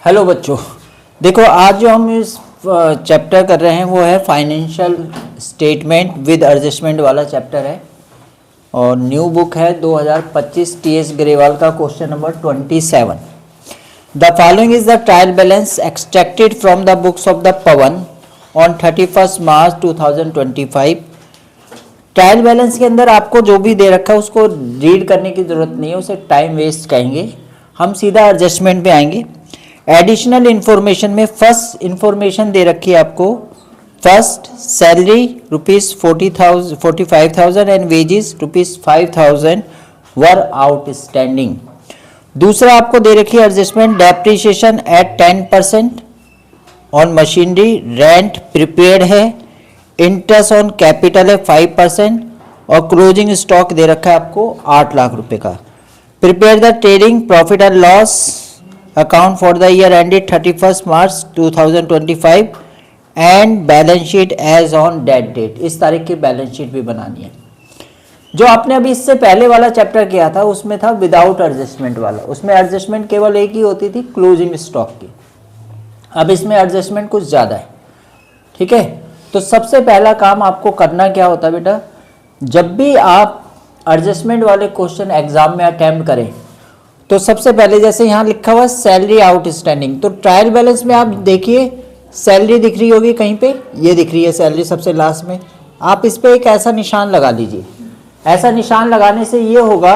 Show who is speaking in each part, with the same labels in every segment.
Speaker 1: Hello बच्चों, देखो आज जो हम इस चैप्टर कर रहे हैं वो है फाइनेंशियल स्टेटमेंट विद एडजस्टमेंट वाला चैप्टर है और न्यू बुक है 2025 टीएस ग्रेवाल का question number 27। The following is the trial balance extracted from the books of the Pawan on 31 March 2025। Trial balance के अंदर आपको जो भी दे रखा है उसको रीड करने की ज़रूरत नहीं है, उसे टाइम वेस्ट कहेंगे। हम सीधा एडजस्टमेंट पे आएंगे। एडिशनल इन्फॉर्मेशन में फर्स्ट इन्फॉर्मेशन दे रखी है आपको। First salary ₹45,000 and wages ₹5,000 were outstanding. दूसरा आपको दे रखी है adjustment depreciation eight 10% on machinery, rent prepared है, इंटरेस्ट ऑन कैपिटल है 5% और क्लोजिंग स्टॉक दे रखा है आपको 8 लाख रुपए का। Prepare the trading profit and loss account for the year ended 31 March 2025 and balance sheet as on date date. इस तारीख की बैलेंस शीट भी बनानी है। जो आपने अभी इससे पहले वाला चैप्टर किया था उसमें था विदाउट एडजस्टमेंट वाला, उसमें एडजस्टमेंट केवल एक ही होती थी, क्लोजिंग स्टॉक की। अब इसमें एडजस्टमेंट कुछ ज़्यादा है, ठीक है। तो सबसे पहला काम आपको करना क्या होता है बेटा, जब भी आप एडजस्टमेंट वाले क्वेश्चन एग्जाम में अटेम्प्ट करें तो सबसे पहले जैसे यहाँ लिखा हुआ सैलरी आउटस्टैंडिंग, तो ट्रायल बैलेंस में आप देखिए सैलरी दिख रही होगी कहीं पे, ये दिख रही है सैलरी सबसे लास्ट में। आप इस पे एक ऐसा निशान लगा लीजिए। ऐसा निशान लगाने से ये होगा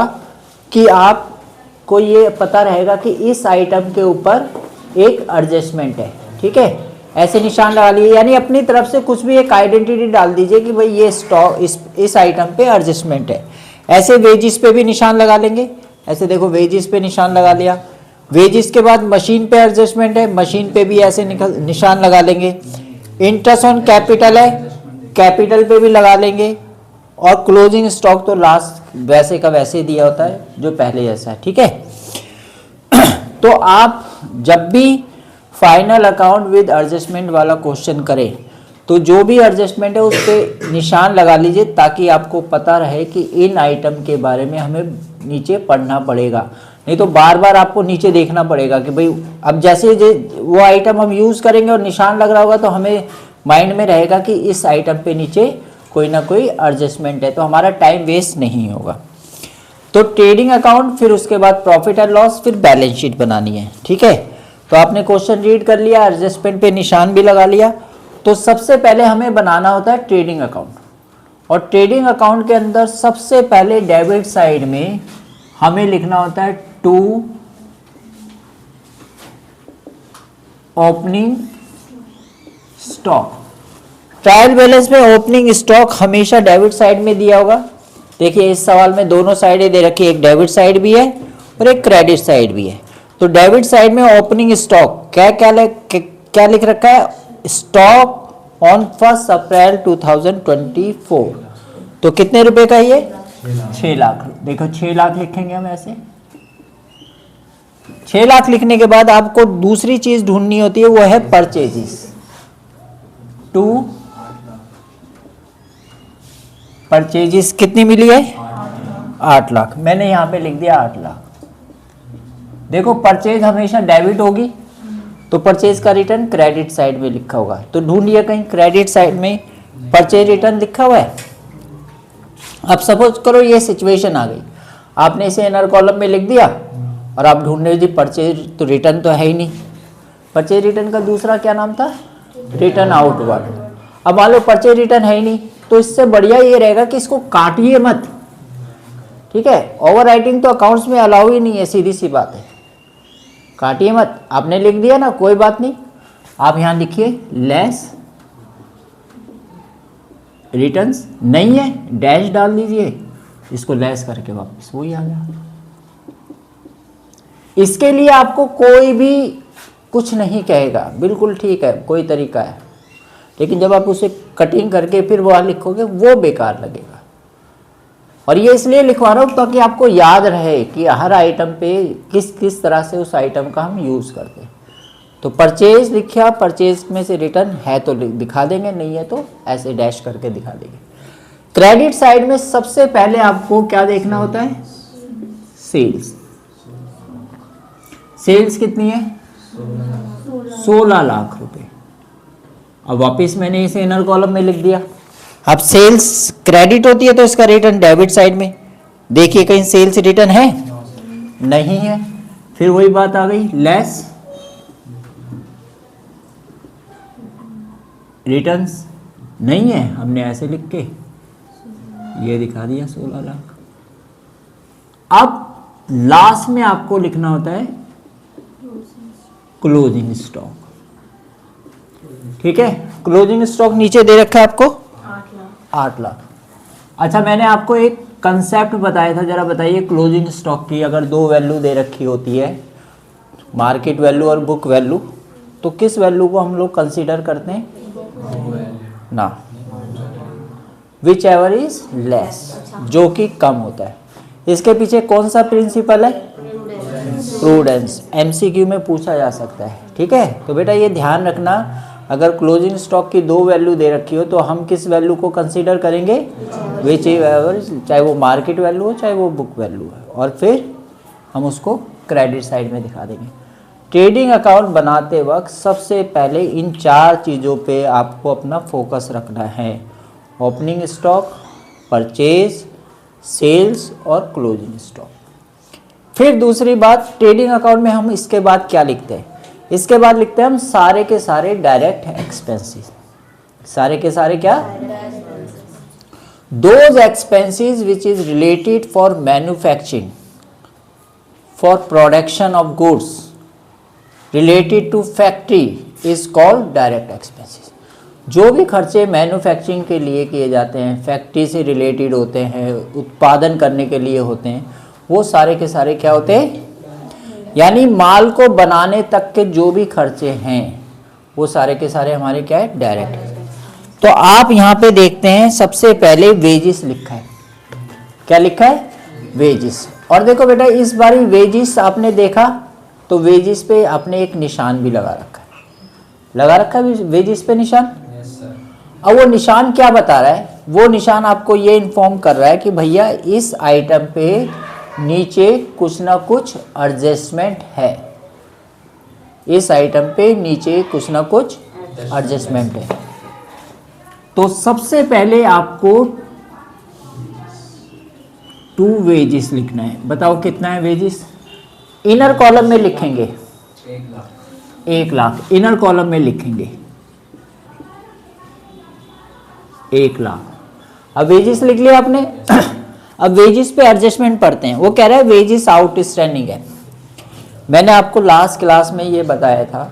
Speaker 1: कि आपको ये पता रहेगा कि इस आइटम के ऊपर एक एडजस्टमेंट है, ठीक है। ऐसे निशान लगा लिए, यानी अपनी तरफ से कुछ भी एक आइडेंटिटी डाल दीजिए कि भाई ये स्टॉक इस आइटम पे एडजस्टमेंट है। ऐसे वेजिस पे भी निशान लगा लेंगे। ऐसे देखो वेजिस पे निशान लगा लिया। वेजिस के बाद मशीन पे एडजस्टमेंट है, मशीन पे भी ऐसे निशान लगा लेंगे। इंटरेस्ट ऑन कैपिटल है, कैपिटल पे भी लगा लेंगे। और क्लोजिंग स्टॉक तो लास्ट वैसे का वैसे दिया होता है जो पहले जैसा है, ठीक है। तो आप जब भी फाइनल अकाउंट विद एडजस्टमेंट वाला क्वेश्चन करें तो जो भी एडजस्टमेंट है उस पर निशान लगा लीजिए ताकि आपको पता रहे कि इन आइटम के बारे में हमें नीचे पढ़ना पड़ेगा। नहीं तो बार बार आपको नीचे देखना पड़ेगा कि भाई अब जैसे वो आइटम हम यूज़ करेंगे और निशान लग रहा होगा तो हमें माइंड में रहेगा कि इस आइटम पे नीचे कोई ना कोई एडजस्टमेंट है, तो हमारा टाइम वेस्ट नहीं होगा। तो ट्रेडिंग अकाउंट, फिर उसके बाद प्रॉफिट एंड लॉस, फिर बैलेंस शीट बनानी है, ठीक है। तो आपने क्वेश्चन रीड कर लिया, एडजस्टमेंट पे निशान भी लगा लिया। तो सबसे पहले हमें बनाना होता है ट्रेडिंग अकाउंट। और ट्रेडिंग अकाउंट के अंदर सबसे पहले डेबिट साइड में हमें लिखना होता है to opening stock. Trial balance में ओपनिंग स्टॉक हमेशा डेबिट साइड में दिया होगा। देखिए इस सवाल में दोनों साइडें दे रखी है, एक डेबिट साइड भी है और एक क्रेडिट साइड भी है। तो डेबिट साइड में ओपनिंग स्टॉक क्या लिख रखा है, स्टॉक ऑन 1 अप्रैल 2024। तो कितने रुपए का ये 6 लाख। देखो 6 लाख लिखेंगे हम ऐसे। 6 लाख लिखने के बाद आपको दूसरी चीज ढूंढनी होती है, वो है परचेजेस। टू परचेजेस कितनी मिली है 8 लाख। मैंने यहां पे लिख दिया 8 लाख। देखो परचेज हमेशा डेबिट होगी तो परचेज का रिटर्न क्रेडिट साइड में लिखा होगा। तो ढूंढिए कहीं क्रेडिट साइड में परचेज रिटर्न लिखा हुआ है। अब सपोज करो ये सिचुएशन आ गई, आपने इसे इनर कॉलम में लिख दिया और आप ढूंढ रहे हो जी परचेज, तो रिटर्न तो है ही नहीं। परचेज रिटर्न का दूसरा क्या नाम था, रिटर्न आउटवर्ड। अब मान लो परचेज रिटर्न है ही नहीं, तो इससे बढ़िया ये रहेगा कि इसको काटिए मत, ठीक है। ओवर राइटिंग तो अकाउंट्स में अलाउ ही नहीं है, सीधी सी बात है, काटिए मत। आपने लिख दिया ना, कोई बात नहीं, आप यहां लिखिए लेस रिटर्न्स नहीं है, डैश डाल दीजिए, इसको लेस करके वापस वही आ गया। इसके लिए आपको कोई भी कुछ नहीं कहेगा, बिल्कुल ठीक है, कोई तरीका है। लेकिन जब आप उसे कटिंग करके फिर वहां लिखोगे वो बेकार लगेगा। और ये इसलिए लिखवा रहा हूँ ताकि आपको याद रहे कि हर आइटम पे किस किस तरह से उस आइटम का हम यूज़ करते हैं। तो परचेज लिखा, परचेज में से रिटर्न है तो दिखा देंगे, नहीं है तो ऐसे डैश करके दिखा देंगे। क्रेडिट साइड में सबसे पहले आपको क्या देखना होता है, सेल्स। सेल्स कितनी है 16 लाख रुपए। अब वापस मैंने इसे इनर कॉलम में लिख दिया। अब सेल्स क्रेडिट होती है तो इसका रिटर्न डेबिट साइड में, देखिए कहीं सेल्स रिटर्न है नहीं है, फिर वही बात आ गई, लेस रिटर्न्स नहीं है, हमने ऐसे लिख के ये दिखा दिया 16 लाख। अब लास्ट में आपको लिखना होता है क्लोजिंग स्टॉक, ठीक है। क्लोजिंग स्टॉक नीचे दे रखा है आपको 8 लाख। अच्छा, मैंने आपको एक कंसेप्ट बताया था, जरा बताइए क्लोजिंग स्टॉक की अगर दो वैल्यू दे रखी होती है, मार्केट वैल्यू और बुक वैल्यू, तो किस वैल्यू को हम लोग कंसीडर करते हैं ना, विच एवर इज लेस, जो कि कम होता है। इसके पीछे कौन सा प्रिंसिपल है, प्रूडेंस, एमसीक्यू में पूछा जा सकता है, ठीक है। तो बेटा ये ध्यान रखना, अगर क्लोजिंग स्टॉक की दो वैल्यू दे रखी हो तो हम किस वैल्यू को कंसीडर करेंगे, विच एवर, चाहे वो मार्केट वैल्यू हो चाहे वो बुक वैल्यू है, और फिर हम उसको क्रेडिट साइड में दिखा देंगे। ट्रेडिंग अकाउंट बनाते वक्त सबसे पहले इन 4 चीज़ों पे आपको अपना फोकस रखना है, ओपनिंग स्टॉक, परचेज, सेल्स और क्लोजिंग स्टॉक। फिर दूसरी बात, ट्रेडिंग अकाउंट में हम इसके बाद क्या लिखते हैं, इसके बाद लिखते हैं हम सारे के सारे डायरेक्ट एक्सपेंसेस, सारे के सारे क्या, those expenses which is related for manufacturing, for production of goods related to factory is called direct expenses. जो भी खर्चे मैन्युफैक्चरिंग के लिए किए जाते हैं, फैक्ट्री से रिलेटेड होते हैं, उत्पादन करने के लिए होते हैं, वो सारे के सारे क्या होते हैं, यानी माल को बनाने तक के जो भी खर्चे हैं वो सारे के सारे हमारे क्या है, डायरेक्ट। तो आप यहाँ पे देखते हैं सबसे पहले वेजिस लिखा है, क्या लिखा है, वेजिस। और देखो बेटा इस बार वेजिस आपने देखा तो वेजिस पे आपने एक निशान भी लगा रखा है, लगा रखा है वेजिस पे निशान। अब वो निशान क्या बता रहा है, वो निशान आपको ये इन्फॉर्म कर रहा है कि भैया इस आइटम पे नीचे कुछ ना कुछ एडजस्टमेंट है, इस आइटम पे नीचे कुछ ना कुछ एडजस्टमेंट है। तो सबसे पहले आपको 2 वेजिस लिखना है। बताओ कितना है वेजिस, इनर कॉलम में लिखेंगे 1 लाख, इनर कॉलम में लिखेंगे 1 लाख। अब वेजिस लिख लिया आपने। अब वेजिस पे एडजस्टमेंट पढ़ते हैं। वो कह रहा है वेजिस आउटस्टैंडिंग है। मैंने आपको लास्ट क्लास में ये बताया था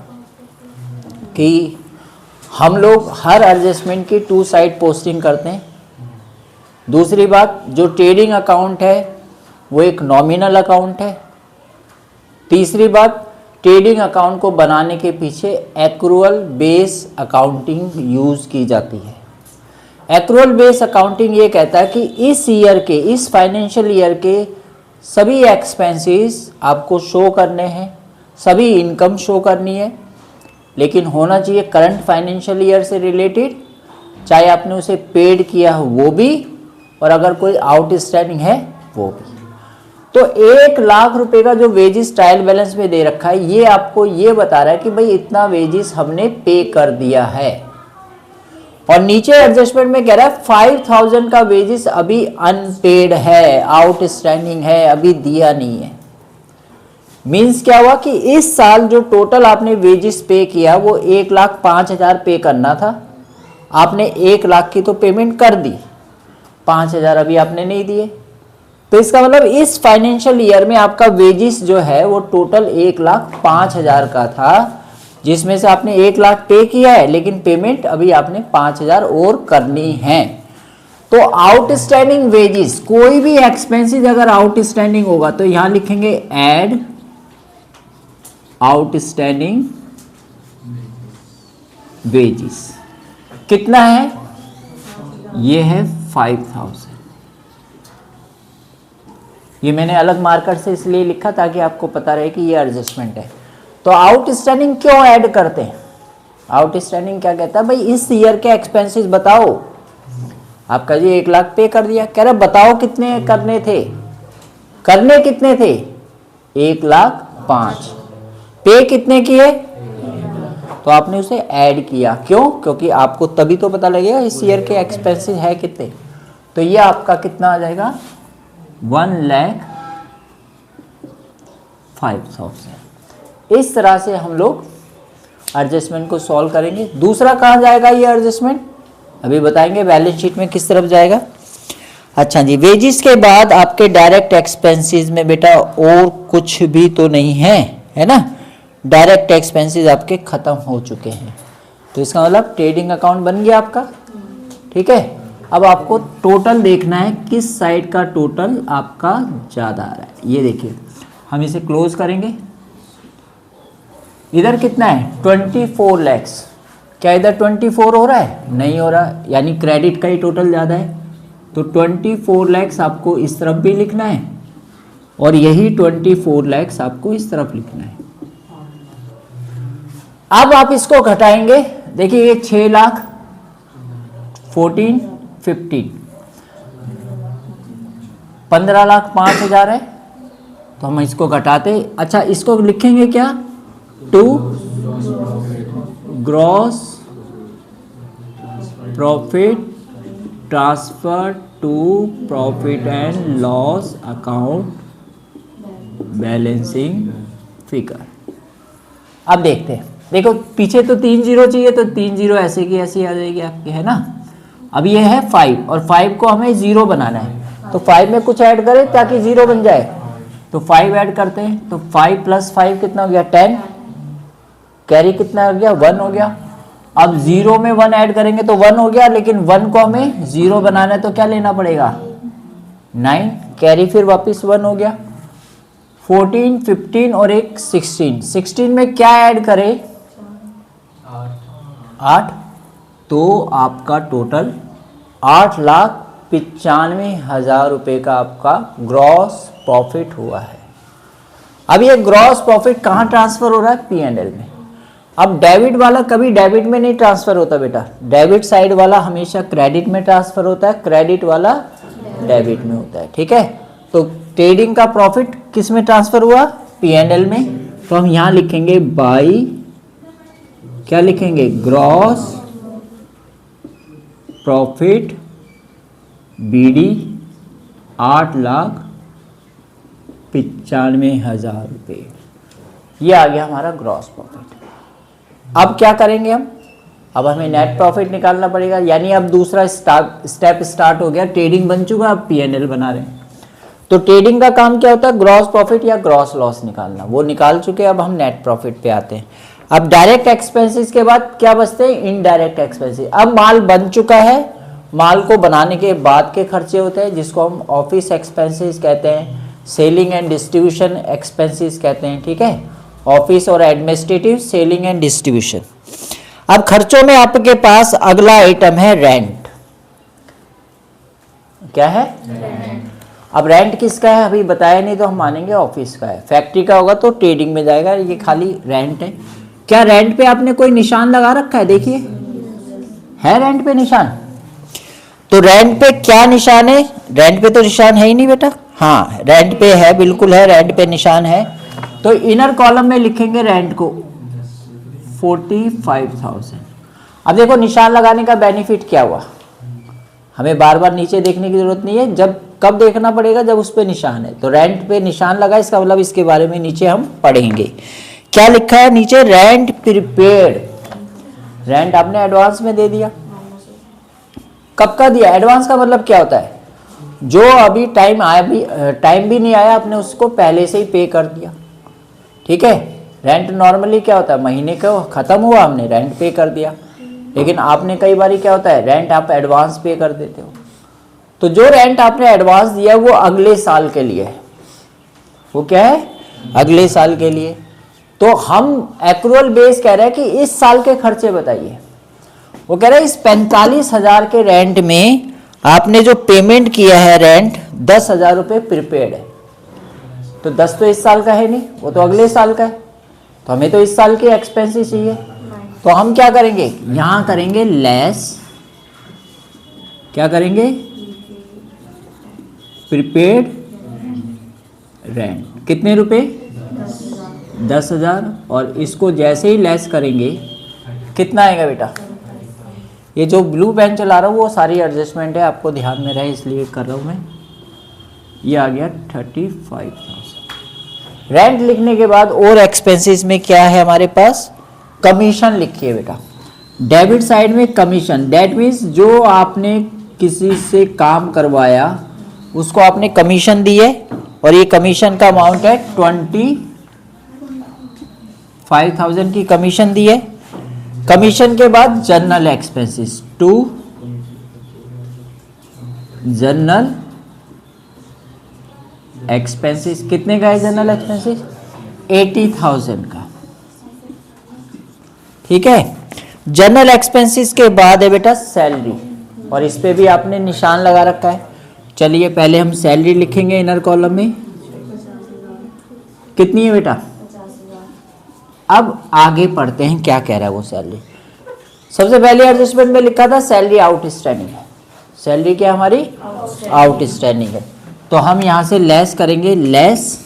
Speaker 1: कि हम लोग हर एडजस्टमेंट की 2 साइड पोस्टिंग करते हैं। दूसरी बात, जो ट्रेडिंग अकाउंट है वो एक नॉमिनल अकाउंट है। तीसरी बात, ट्रेडिंग अकाउंट को बनाने के पीछे एक्रूअल बेस अकाउंटिंग यूज़ की जाती है। एक्रूअल बेस अकाउंटिंग ये कहता है कि इस ईयर के, इस फाइनेंशियल ईयर के सभी एक्सपेंसेस आपको शो करने हैं, सभी इनकम शो करनी है, लेकिन होना चाहिए करंट फाइनेंशियल ईयर से रिलेटेड, चाहे आपने उसे पेड किया हो वो भी, और अगर कोई आउटस्टैंडिंग है वो भी। तो 1 लाख रुपए का जो वेजिस ट्रायल बैलेंस में दे रखा है, ये आपको ये बता रहा है कि भाई इतना वेजिस हमने पे कर दिया है। और नीचे एडजस्टमेंट में कह रहा है 5000 का वेजिस अभी अनपेड है, आउटस्टैंडिंग है, अभी दिया नहीं है। मीन्स क्या हुआ कि इस साल जो टोटल आपने वेजिस पे किया वो 1,05,000 पे करना था, आपने 1 लाख की तो पेमेंट कर दी, 5,000 अभी आपने नहीं दिए। तो इसका मतलब इस फाइनेंशियल ईयर में आपका वेजिस जो है वो टोटल 1,05,000 का था, जिसमें से आपने 1 लाख पे किया है, लेकिन पेमेंट अभी आपने 5,000 और करनी है। तो आउटस्टैंडिंग वेजिस, कोई भी एक्सपेंसेस अगर आउटस्टैंडिंग होगा तो यहां लिखेंगे ऐड आउटस्टैंडिंग वेजिस। कितना है, ये है 5,000। ये मैंने अलग मार्कर से इसलिए लिखा ताकि आपको पता रहे कि ये एडजस्टमेंट है। तो आउटस्टैंडिंग क्यों ऐड करते हैं, आउटस्टैंडिंग क्या कहता है, भाई इस ईयर के एक्सपेंसेस बताओ। आपका जी 1 लाख पे कर दिया, कह रहा बताओ कितने करने थे, करने कितने थे, 1,05,000, पे कितने किए, तो आपने उसे ऐड किया। क्यों? क्योंकि आपको तभी तो पता लगेगा इस ईयर के एक्सपेंसेस है कितने। तो ये आपका कितना आ जाएगा 1,05,000। इस तरह से हम लोग एडजस्टमेंट को सॉल्व करेंगे। दूसरा कहाँ जाएगा ये एडजस्टमेंट, अभी बताएंगे बैलेंस शीट में किस तरफ जाएगा। अच्छा जी, वेजिस के बाद आपके डायरेक्ट एक्सपेंसेस में बेटा और कुछ भी तो नहीं है, है ना। डायरेक्ट एक्सपेंसेस आपके खत्म हो चुके हैं, तो इसका मतलब ट्रेडिंग अकाउंट बन गया आपका। ठीक है, अब आपको टोटल देखना है किस साइड का टोटल आपका ज़्यादा आ रहा है। ये देखिए, हम इसे क्लोज करेंगे। इधर कितना है 24 लैक्स, क्या इधर 24 हो रहा है? नहीं हो रहा, यानी क्रेडिट का ही टोटल ज़्यादा है। तो 24 लैक्स आपको इस तरफ भी लिखना है और यही 24 लैक्स आपको इस तरफ लिखना है। अब आप इसको घटाएंगे, देखिए ये 6 लाख 14 15 15 लाख 5,000 है, तो हम इसको घटाते। अच्छा, इसको लिखेंगे क्या, to gross profit transfer to profit and loss account balancing figure. अब देखते हैं, देखो पीछे तो 3 जीरो चाहिए, तो 3 जीरो ऐसे की ऐसी आ जाएगी आपकी, है ना। अब ये है 5 और 5 को हमें 0 बनाना है, तो 5 में कुछ ऐड करें ताकि 0 बन जाए। तो 5 ऐड करते हैं, तो 5 + 5 कितना हो गया 10, कैरी कितना हो गया 1 हो गया। अब 0 में 1 ऐड करेंगे तो 1 हो गया, लेकिन 1 को हमें 0 बनाना है तो क्या लेना पड़ेगा 9, कैरी फिर वापस 1 हो गया। 14 15 और एक 16, 16 में क्या ऐड करें 8, तो आपका टोटल 8,95,000 रुपये का आपका ग्रॉस प्रॉफिट हुआ है। अब ये ग्रॉस प्रॉफिट कहाँ ट्रांसफर हो रहा है, P&L में। अब डेबिट वाला कभी डेबिट में नहीं ट्रांसफर होता बेटा, डेबिट साइड वाला हमेशा क्रेडिट में ट्रांसफर होता है, क्रेडिट वाला डेबिट में होता है। ठीक है, तो ट्रेडिंग का प्रॉफिट किस में ट्रांसफर हुआ, P&L में। तो हम यहाँ लिखेंगे बाई, क्या लिखेंगे, ग्रॉस प्रॉफिट BD 8,95,000 रुपये, ये आ गया हमारा ग्रॉस प्रॉफिट। अब क्या करेंगे हम, अब हमें नेट प्रॉफिट निकालना पड़ेगा, यानी अब दूसरा स्टेप स्टार्ट हो गया, ट्रेडिंग बन चुका, अब P&L बना रहे हैं। तो ट्रेडिंग का काम क्या होता है, ग्रॉस प्रॉफिट या ग्रॉस लॉस निकालना, वो निकाल चुके, अब हम नेट प्रॉफिट पे आते हैं। अब डायरेक्ट एक्सपेंसेस के बाद क्या बचते हैं, इनडायरेक्ट एक्सपेंसेस। अब माल बन चुका है, माल को बनाने के बाद के खर्चे होते हैं, जिसको हम ऑफिस एक्सपेंसेस कहते हैं, सेलिंग एंड डिस्ट्रीब्यूशन एक्सपेंसेस कहते हैं। ठीक है, ऑफिस और एडमिनिस्ट्रेटिव, सेलिंग एंड डिस्ट्रीब्यूशन। अब खर्चों में आपके पास अगला आइटम है रेंट। क्या है, रेंट। अब रेंट किसका है अभी बताया नहीं, तो हम मानेंगे ऑफिस का है। फैक्ट्री का होगा तो ट्रेडिंग में जाएगा, ये खाली रेंट है। क्या रेंट पे आपने कोई निशान लगा रखा है, देखिए है रेंट पे निशान। तो रेंट पे क्या निशान है, रेंट पे तो निशान है ही नहीं बेटा, हाँ रेंट पे है, बिल्कुल है, रेंट पे निशान है। तो इनर कॉलम में लिखेंगे रेंट को 45,000। अब देखो निशान लगाने का बेनिफिट क्या हुआ, हमें बार बार नीचे देखने की जरूरत नहीं है, जब कब देखना पड़ेगा, जब उस पे निशान है। तो रेंट पे निशान लगा, इसका मतलब इसके बारे में नीचे हम पढ़ेंगे। क्या लिखा है नीचे, रेंट प्रीपेड, रेंट आपने एडवांस में दे दिया। कब का दिया, एडवांस का मतलब क्या होता है, जो अभी टाइम भी नहीं आया, आपने उसको पहले से ही पे कर दिया। ठीक है, रेंट नॉर्मली क्या होता है, महीने का खत्म हुआ, हमने रेंट पे कर दिया। लेकिन आपने कई बार क्या होता है, रेंट आप एडवांस पे कर देते हो। तो जो रेंट आपने एडवांस दिया वो अगले साल के लिए है, वो क्या है, अगले साल के लिए। तो हम एक्रूअल बेस कह रहे हैं कि इस साल के खर्चे बताइए। वो कह रहे हैं इस 45,000 के रेंट में आपने जो पेमेंट किया है रेंट 10,000 रुपये प्रीपेड है। तो 10 तो इस साल का है नहीं, वो तो अगले साल का है, तो हमें तो इस साल के एक्सपेंसेस चाहिए। तो हम क्या करेंगे, यहां करेंगे लेस, क्या करेंगे, प्रीपेड रेंट कितने रुपए, 10,000। और इसको जैसे ही लेस करेंगे कितना आएगा बेटा? ये जो ब्लू पेन चला रहा हूँ वो सारी एडजस्टमेंट है, आपको ध्यान में रहे इसलिए कर रहा हूँ मैं। ये आ गया 35,000। रेंट लिखने के बाद और एक्सपेंसेस में क्या है हमारे पास? कमीशन लिखिए बेटा। डेबिट साइड में कमीशन, दैट मीन्स जो आपने किसी से काम करवाया उसको आपने कमीशन दी है, और ये कमीशन का अमाउंट है 25,000 की कमीशन दी है। कमीशन के बाद general expenses, to general expenses, कितने का है जनरल एक्सपेंसेस? 80,000 का। ठीक है, जनरल एक्सपेंसेस के बाद है बेटा सैलरी, और इस पे भी आपने निशान लगा रखा है। चलिए पहले हम सैलरी लिखेंगे इनर कॉलम में। कितनी है बेटा? अब आगे पढ़ते हैं क्या कह रहा है वो सैलरी। सबसे पहले एडजस्टमेंट में लिखा था सैलरी आउटस्टैंडिंग है। सैलरी क्या हमारी? आउटस्टैंडिंग है। तो हम यहां से लेस करेंगे, लेस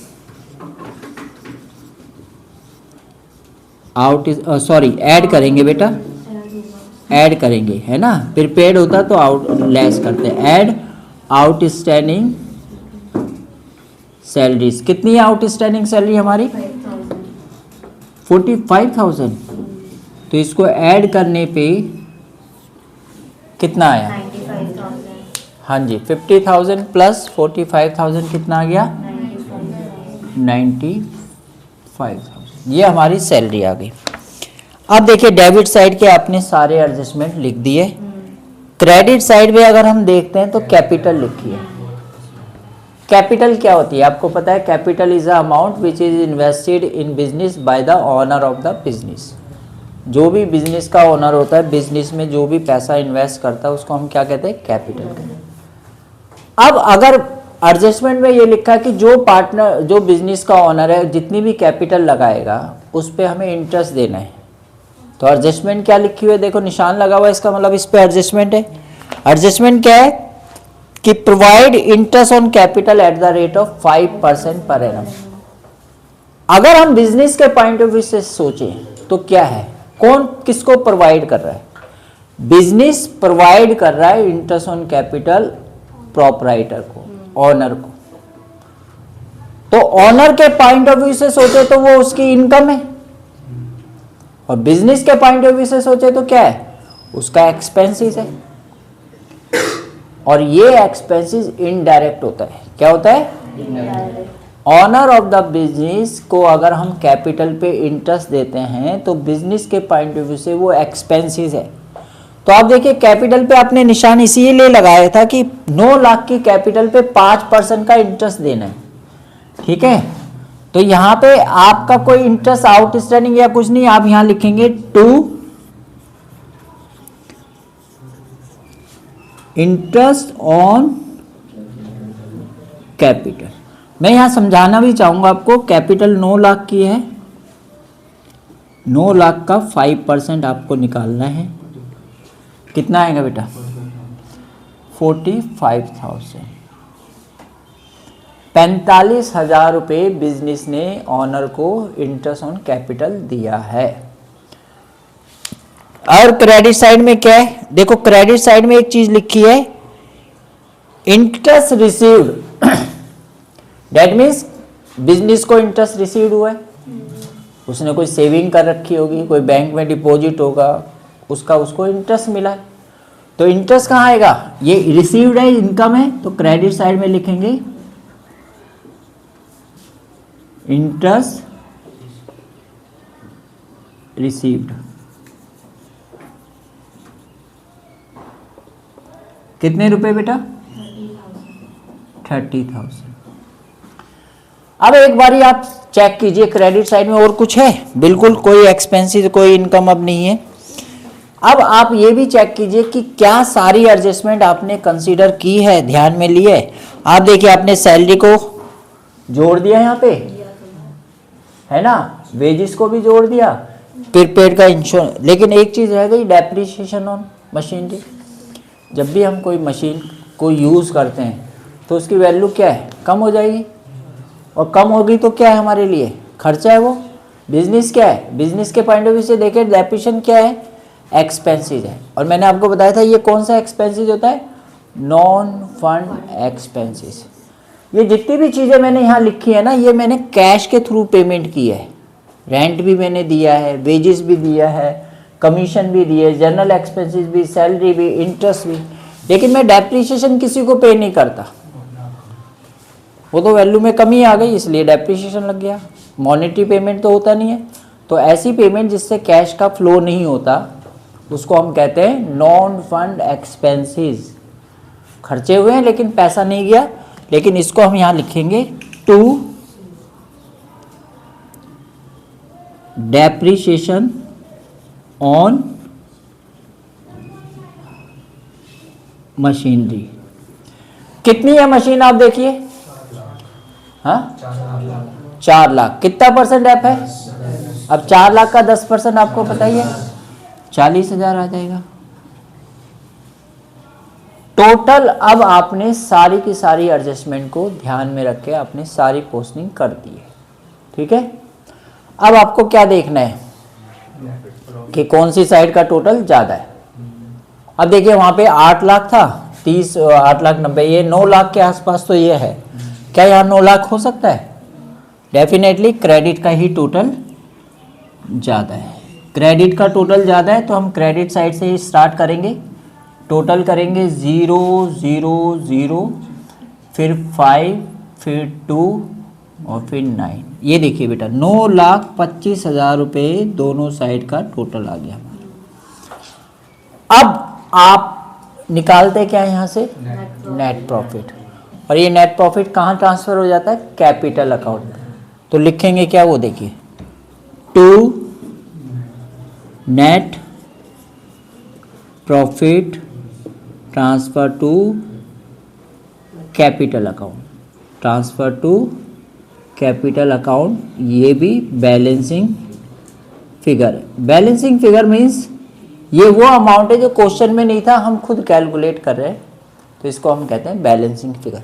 Speaker 1: ऐड करेंगे बेटा, ऐड करेंगे, है ना, प्रीपेड होता तो आउट लेस करते हैं। Add outstanding salaries. कितनी है आउटस्टैंडिंग सैलरी हमारी? 45,000। तो इसको ऐड करने पे कितना आया?
Speaker 2: 95,000।
Speaker 1: हाँ जी, 50,000 प्लस 45,000 कितना आ गया? 95,000। ये हमारी सैलरी आ गई। अब देखिए डेबिट साइड के आपने सारे एडजस्टमेंट लिख दिए। क्रेडिट साइड में अगर हम देखते हैं तो कैपिटल लिखिए। कैपिटल क्या होती है आपको पता है? Capital is a amount which is invested in business by the owner of the business. जो भी बिजनेस का ओनर होता है, बिजनेस में जो भी पैसा इन्वेस्ट करता है उसको हम क्या कहते हैं? कैपिटल कहते हैं। अब अगर एडजस्टमेंट में ये लिखा है कि जो पार्टनर, जो बिजनेस का ओनर है, जितनी भी कैपिटल लगाएगा उस पर हमें इंटरेस्ट देना है। तो एडजस्टमेंट क्या लिखी हुई है? देखो निशान लगा हुआ है, इसका मतलब इस पे एडजस्टमेंट है। एडजस्टमेंट क्या है कि provide interest on capital at the rate of 5% per annum. अगर हम बिजनेस के पॉइंट ऑफ व्यू से सोचें तो क्या है? कौन किसको प्रोवाइड कर रहा है? बिजनेस प्रोवाइड कर रहा है इंटरेस्ट ऑन कैपिटल प्रोपराइटर को, ऑनर को। तो ऑनर के पॉइंट ऑफ व्यू से सोचे तो वो उसकी इनकम है, और बिजनेस के पॉइंट ऑफ व्यू से सोचे तो क्या है? उसका एक्सपेंसेस है। और ये एक्सपेंसेस इनडायरेक्ट होता है। क्या होता है? ऑनर ऑफ द बिजनेस को अगर हम कैपिटल पे इंटरेस्ट देते हैं तो बिजनेस के पॉइंट ऑफ व्यू से वो एक्सपेंसेस है। तो आप देखिए कैपिटल पे आपने निशान इसीलिए लगाया था कि 9 लाख की कैपिटल पे 5% का इंटरेस्ट देना है। ठीक है, तो यहाँ पे आपका कोई इंटरेस्ट आउटस्टैंडिंग या कुछ नहीं, आप यहाँ लिखेंगे टू इंटरेस्ट ऑन कैपिटल। मैं यहां समझाना भी चाहूंगा आपको, कैपिटल 9 लाख की है, 9 लाख का 5% आपको निकालना है। कितना आएगा बेटा? 45,000। 45,000 रुपये बिजनेस ने ऑनर को इंटरेस्ट ऑन कैपिटल दिया है। और क्रेडिट साइड में क्या है? देखो क्रेडिट साइड में एक चीज लिखी है, interest received. That means business को इंटरेस्ट रिसीव्ड हुआ है, उसने कोई सेविंग कर रखी होगी, कोई बैंक में डिपॉजिट होगा, उसका उसको इंटरेस्ट मिला है। तो इंटरेस्ट कहाँ आएगा? ये रिसीव्ड है, इनकम है, तो क्रेडिट साइड में लिखेंगे इंटरेस्ट रिसीव्ड। कितने रुपए बेटा? 30,000। अब एक बारी आप चेक कीजिए क्रेडिट साइड में और कुछ है? बिल्कुल कोई एक्सपेंसिव, कोई इनकम अब नहीं है। अब आप ये भी चेक कीजिए कि क्या सारी एडजस्टमेंट आपने कंसीडर की है, ध्यान में लिए। आप देखिए आपने सैलरी को जोड़ दिया यहाँ पे, है ना, वेजेस को भी जोड़ दिया, प्रीपेड का इंश्योरेंस। लेकिन एक चीज रह गई, डेप्रिसिएशन ऑन मशीनरी। जब भी हम कोई मशीन को यूज़ करते हैं तो उसकी वैल्यू क्या है? कम हो जाएगी, और कम होगी तो क्या है हमारे लिए? खर्चा है वो। बिजनेस क्या है? बिजनेस के पॉइंट ऑफ व्यू से देखें डेप्रिसिएशन क्या है? एक्सपेंसेस है। और मैंने आपको बताया था ये कौन सा एक्सपेंसेस होता है, नॉन फंड एक्सपेंसेस। ये जितनी भी चीज़ें मैंने यहाँ लिखी है ना, ये मैंने कैश के थ्रू पेमेंट की है। रेंट भी मैंने दिया है, वेजेस भी दिया है, कमीशन भी दिए, जनरल एक्सपेंसेस भी, सैलरी भी, इंटरेस्ट भी। लेकिन मैं डेप्रिसिएशन किसी को पे नहीं करता, वो तो वैल्यू में कमी आ गई इसलिए डेप्रिसिएशन लग गया। मॉनेटरी पेमेंट तो होता नहीं है। तो ऐसी पेमेंट जिससे कैश का फ्लो नहीं होता उसको हम कहते हैं नॉन फंड एक्सपेंसेस। खर्चे हुए हैं लेकिन पैसा नहीं गया, लेकिन इसको हम यहाँ लिखेंगे टू डेप्रिसिएशन ऑन मशीनरी। कितनी है मशीन आप देखिए, हाँ 4 लाख। कितना परसेंट ऐप है, अब 4 लाख का 10% आपको पता ही है 40,000 आ जाएगा टोटल। अब आपने सारी की सारी एडजस्टमेंट को ध्यान में रख के आपने सारी पोस्टिंग कर दी है, ठीक है। अब आपको क्या देखना है कि कौन सी साइड का टोटल ज़्यादा है। अब देखिए वहाँ पे 8 लाख था, 8 लाख 90, ये 9 लाख के आसपास तो ये है। क्या यहाँ 9 लाख हो सकता है, डेफिनेटली क्रेडिट का ही टोटल ज़्यादा है। क्रेडिट का टोटल ज़्यादा है तो हम क्रेडिट साइड से ही स्टार्ट करेंगे। टोटल करेंगे 0 0 0, फिर 5, फिर 2 और फिर 9। ये देखिए बेटा 9,25,000 रुपये दोनों साइड का टोटल आ गया। अब आप निकालते क्या यहाँ से, नेट प्रॉफिट। और ये नेट प्रॉफिट कहाँ ट्रांसफ़र हो जाता है, कैपिटल अकाउंट में। तो लिखेंगे क्या, वो देखिए to net profit transfer to capital account, transfer to capital account. ये भी बैलेंसिंग फिगर है। बैलेंसिंग फिगर मीन्स ये वो अमाउंट है जो क्वेश्चन में नहीं था, हम खुद कैलकुलेट कर रहे हैं, तो इसको हम कहते हैं बैलेंसिंग फिगर।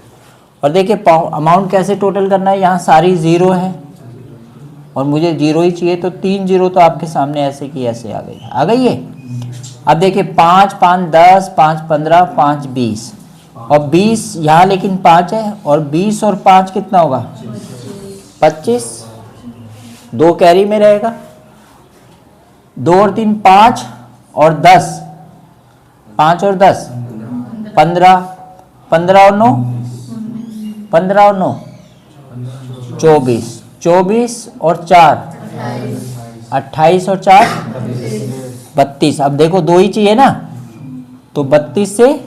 Speaker 1: और देखिए अमाउंट कैसे टोटल करना है, यहाँ सारी ज़ीरो है और मुझे ज़ीरो ही चाहिए, तो 3 ज़ीरो तो आपके सामने ऐसे की ऐसे आ गई है। अब देखिए 5 5 10, 5 15, 5 20 और 20 यहाँ लेकिन 5 है, और 20 और 5 कितना होगा 25, 2 कैरी में रहेगा, 2 और 3 5 और 10, 5 और 10 15, 15 और 9 15 और 9 24, 24 और 4 28 और 4 32। अब देखो 2 ही चाहिए ना, तो 32 से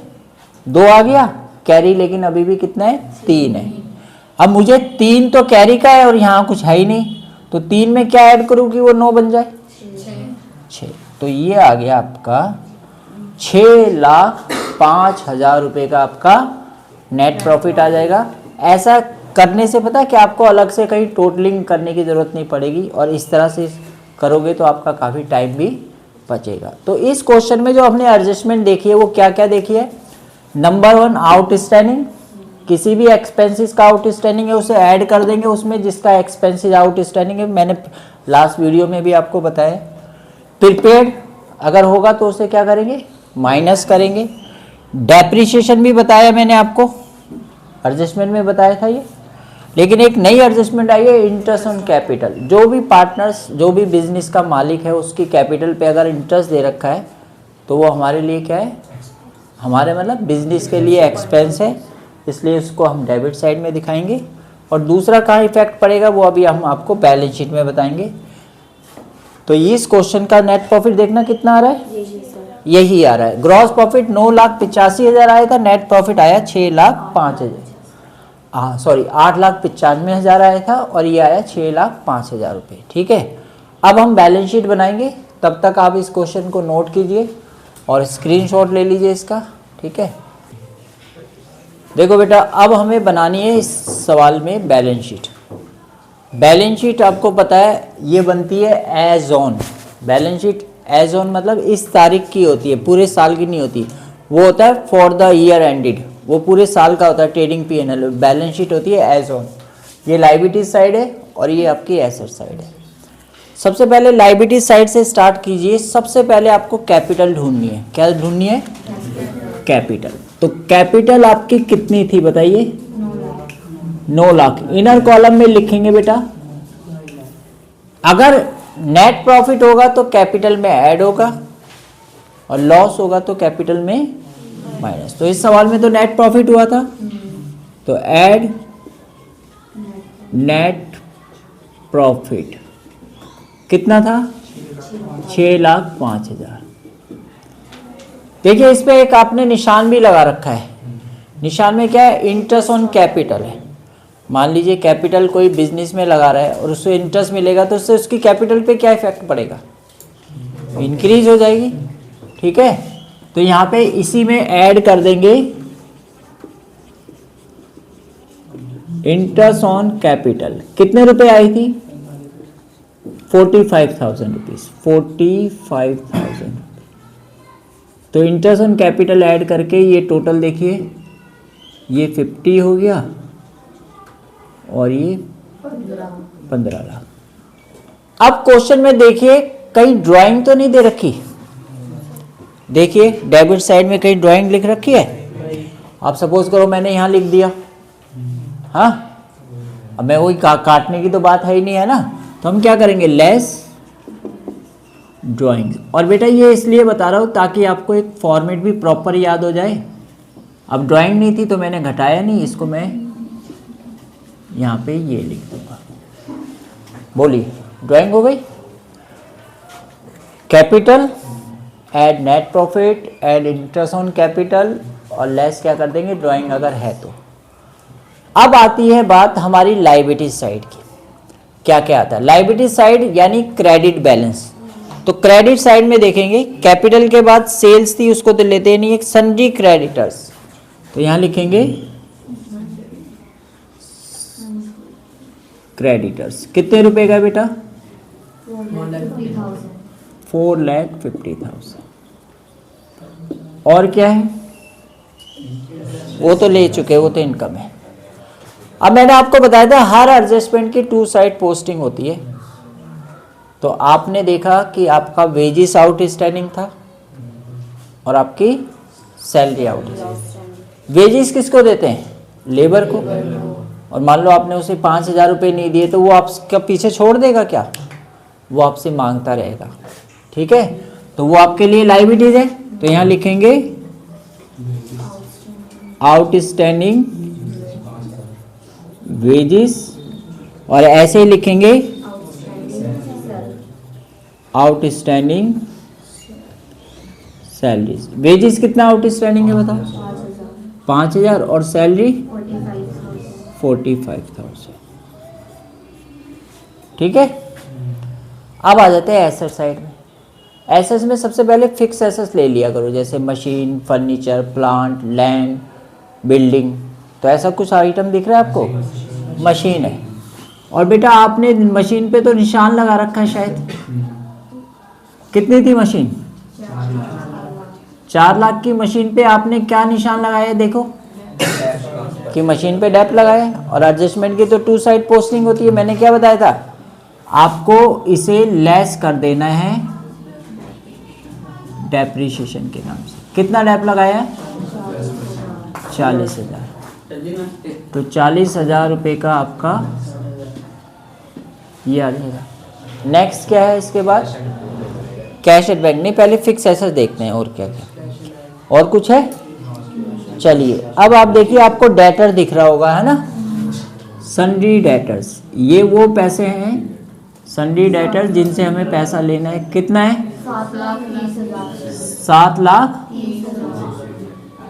Speaker 1: 2 आ गया कैरी, लेकिन अभी भी कितना है 3 है। अब मुझे 3 तो कैरी का है और यहाँ कुछ है ही नहीं, तो 3 में क्या ऐड करूँ कि वो 9 बन जाए, 6। तो ये आ गया आपका 6,05,000 रुपये का आपका नेट प्रॉफिट आ जाएगा। ऐसा करने से पता है कि आपको अलग से कहीं टोटलिंग करने की ज़रूरत नहीं पड़ेगी, और इस तरह से करोगे तो आपका काफ़ी टाइम भी बचेगा। तो इस क्वेश्चन में जो हमने एडजस्टमेंट देखी है वो क्या क्या देखी है, नंबर 1 आउटस्टैंडिंग। किसी भी एक्सपेंसेस का आउटस्टैंडिंग है उसे ऐड कर देंगे उसमें जिसका एक्सपेंसेस आउटस्टैंडिंग है, मैंने लास्ट वीडियो में भी आपको बताया। प्रीपेड अगर होगा तो उसे क्या करेंगे, माइनस करेंगे। डेप्रिसिएशन भी बताया मैंने आपको, एडजस्टमेंट में बताया था ये। लेकिन एक नई एडजस्टमेंट आई है, इंटरेस्ट ऑन कैपिटल। जो भी पार्टनर्स, जो भी बिजनेस का मालिक है उसकी कैपिटल पे अगर इंटरेस्ट दे रखा है तो वो हमारे लिए क्या है, हमारे मतलब बिजनेस के लिए एक्सपेंस है, इसलिए उसको हम डेबिट साइड में दिखाएंगे। और दूसरा कहाँ इफेक्ट पड़ेगा वो अभी हम आपको बैलेंस शीट में बताएंगे। तो इस क्वेश्चन का नेट प्रॉफिट देखना कितना आ रहा है, यही आ रहा है। ग्रॉस प्रॉफिट 9,85,000 आया था, नेट प्रॉफिट आया 6,05,000, हाँ सॉरी 8,95,000 आया था, और ये आया 6,05,000 रुपये, ठीक है। अब हम बैलेंस शीट बनाएंगे, तब तक आप इस क्वेश्चन को नोट कीजिए और स्क्रीनशॉट ले लीजिए इसका, ठीक है। देखो बेटा अब हमें बनानी है इस सवाल में बैलेंस शीट। बैलेंस शीट आपको पता है ये बनती है as on. Balance sheet as on मतलब इस तारीख की होती है, पूरे साल की नहीं होती। वो होता है फॉर द ईयर एंडेड, वो पूरे साल का होता है ट्रेडिंग P&L। बैलेंस शीट होती है एज ऑन। ये लायबिलिटी साइड है और ये आपकी एसेट साइड है। सबसे पहले लायबिलिटी साइड से स्टार्ट कीजिए। सबसे पहले आपको कैपिटल ढूंढनी है। क्या ढूंढनी है? कैपिटल। तो कैपिटल आपकी कितनी थी बताइए? 9 लाख। इनर कॉलम में लिखेंगे बेटा, अगर नेट प्रॉफिट होगा तो कैपिटल में ऐड होगा और लॉस होगा तो कैपिटल में माइनस। तो इस सवाल में तो नेट प्रॉफिट हुआ था, तो ऐड नेट प्रॉफिट कितना था? 6,05,000। देखिए इस पे एक आपने निशान भी लगा रखा है। निशान में क्या है? इंटरेस्ट ऑन कैपिटल है। मान लीजिए कैपिटल कोई बिजनेस में लगा रहा है और उससे इंटरेस्ट मिलेगा तो उससे उसकी कैपिटल पे क्या इफेक्ट पड़ेगा? इंक्रीज हो जाएगी। ठीक है, तो यहाँ पे इसी में ऐड कर देंगे इंटरेस्ट ऑन कैपिटल। कितने रुपए आई थी? 45,000 रुपीज। 45,000। तो इंटरेस्ट ऑन कैपिटल ऐड करके ये टोटल देखिए, ये 50 हो गया और ये 15 लाख। अब क्वेश्चन में देखिए कहीं ड्राइंग तो नहीं दे रखी? देखिए डेबिट साइड में कहीं ड्राइंग लिख रखी है? आप सपोज करो मैंने यहाँ लिख दिया, हाँ, अब मैं वही काटने की तो बात है ही नहीं है ना, तो हम क्या करेंगे? Less drawing. और बेटा ये इसलिए बता रहा हूँ ताकि आपको एक फॉर्मेट भी प्रॉपर याद हो जाए। अब ड्राइंग नहीं थी तो मैंने घटाया नहीं, इसको मैं यहाँ पे ये लिख दूंगा। बोलिए, ड्राइंग हो गई? Capital, add net profit, add interest on capital और लेस क्या कर देंगे? ड्राइंग अगर है तो। अब आती है बात हमारी लायबिलिटी साइड की। क्या क्या आता है? लायबिलिटी साइड यानी क्रेडिट बैलेंस। तो क्रेडिट साइड में देखेंगे कैपिटल के बाद सेल्स थी, उसको तो लेते नहीं, एक सन्ड्री क्रेडिटर्स। तो यहां लिखेंगे क्रेडिटर्स। कितने रुपए का बेटा? 4,50,000। और क्या है? वो तो ले चुके, वो तो इनकम है। अब मैंने आपको बताया था हर एडजस्टमेंट की 2 साइड पोस्टिंग होती है। तो आपने देखा कि आपका वेजेस आउटस्टैंडिंग था और आपकी सैलरी आउटस्टैंडिंग। वेजेस किसको देते हैं? लेबर को। और मान लो आपने उसे 5,000 रुपये नहीं दिए तो वो आपका पीछे छोड़ देगा क्या? वो आपसे मांगता रहेगा। ठीक है, तो वो आपके लिए लायबिलिटीज है। तो यहाँ लिखेंगे आउटस्टैंडिंग वेजेस और ऐसे ही लिखेंगे आउटस्टैंडिंग सैलरीज। वेजेस कितना आउटस्टैंडिंग है बताओ? 5,000 और सैलरी 45,000। ठीक है, अब आ जाते हैं एसेट साइड में। एसेट्स में सबसे पहले फिक्स एसेट्स ले लिया करो, जैसे machine, furniture, plant, land, building. तो ऐसा कुछ आइटम दिख रहा है आपको? मशीन है। और बेटा आपने मशीन पे तो निशान लगा रखा है शायद। कितनी थी मशीन? 4 लाख की मशीन पे आपने क्या निशान लगाया? देखो कि मशीन पे डेप्थ लगाया। और एडजस्टमेंट की तो 2 साइड पोस्टिंग होती है। मैंने क्या बताया था आपको? इसे लेस कर देना है डेप्रिसिएशन के नाम से। कितना डेप लगाया? 40,000। तो 40,000 रुपये का आपका ये आ जाएगा। नेक्स्ट क्या है इसके बाद? Cash at bank. नहीं, पहले फिक्स एसेट देखते हैं और क्या क्या और कुछ है। चलिए अब आप देखिए, आपको डेटर दिख रहा होगा, है ना? सन्ड्री डेटर्स, ये वो पैसे हैं सन्ड्री डेटर्स जिनसे हमें पैसा लेना है। कितना है? 7 लाख।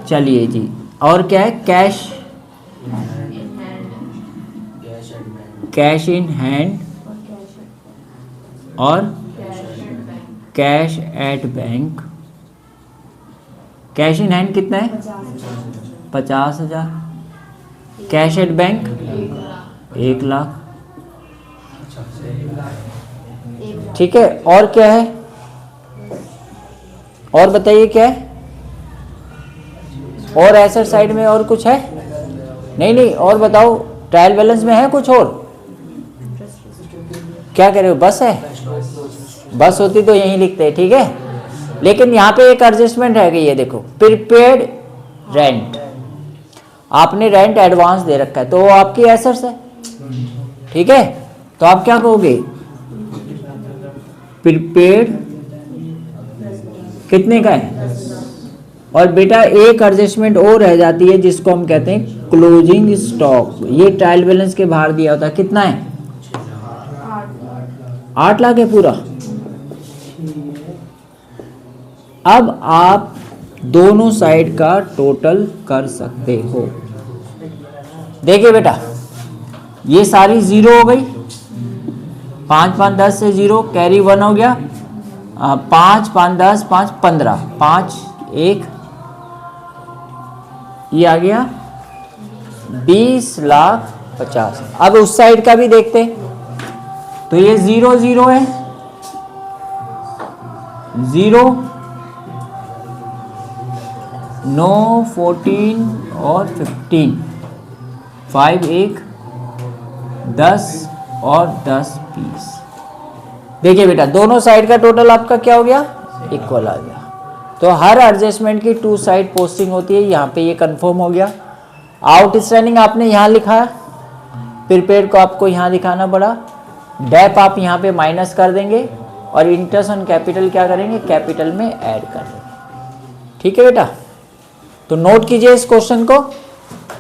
Speaker 1: चलिए जी, और क्या है? कैश, कैश इन हैंड और cash at bank. Cash in hand कितना है? 50,000। Cash at bank 1 lakh. ठीक है, और क्या है? और बताइए क्या है? और एसेट साइड में और कुछ है? नहीं नहीं, और बताओ। ट्रायल बैलेंस में है कुछ और? क्या कह रहे हो? बस है? बस होती तो यहीं लिखते हैं, ठीक है। लेकिन यहाँ पे एक एडजस्टमेंट है कि ये देखो, प्रीपेड रेंट, आपने रेंट एडवांस दे रखा है तो वो आपकी एसेट्स है, ठीक है। तो आप क्या कहोगे, प्रीपेड कितने का है। और बेटा एक एडजस्टमेंट और रह जाती है जिसको हम कहते हैं क्लोजिंग स्टॉक। ये ट्रायल बैलेंस के बाहर दिया होता है, कितना है, 8 लाख है पूरा। अब आप दोनों साइड का टोटल कर सकते हो। देखिए बेटा, ये सारी जीरो हो गई, 5 5 10 से जीरो, कैरी 1 हो गया, 5 5 10 5 15, 5 1, ये आ गया 20,50,000। अब उस साइड का भी देखते हैं, तो ये 0 0 है, 0 9 14 और 15, 5 1 10 और 10 20। देखिए बेटा, दोनों साइड का टोटल आपका क्या हो गया, इक्वल आ गया। तो हर एडजस्टमेंट की 2 साइड पोस्टिंग होती है, यहाँ पे ये कंफर्म हो गया। आउटस्टैंडिंग आपने यहाँ लिखा, प्रीपेड को आपको यहाँ दिखाना पड़ा, डेप आप यहाँ पे माइनस कर देंगे और इंटरेस्ट ऑन कैपिटल क्या करेंगे, कैपिटल में ऐड कर देंगे, ठीक है बेटा। तो नोट कीजिए इस क्वेश्चन को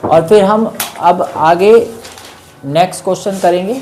Speaker 1: और फिर हम अब आगे नेक्स्ट क्वेश्चन करेंगे।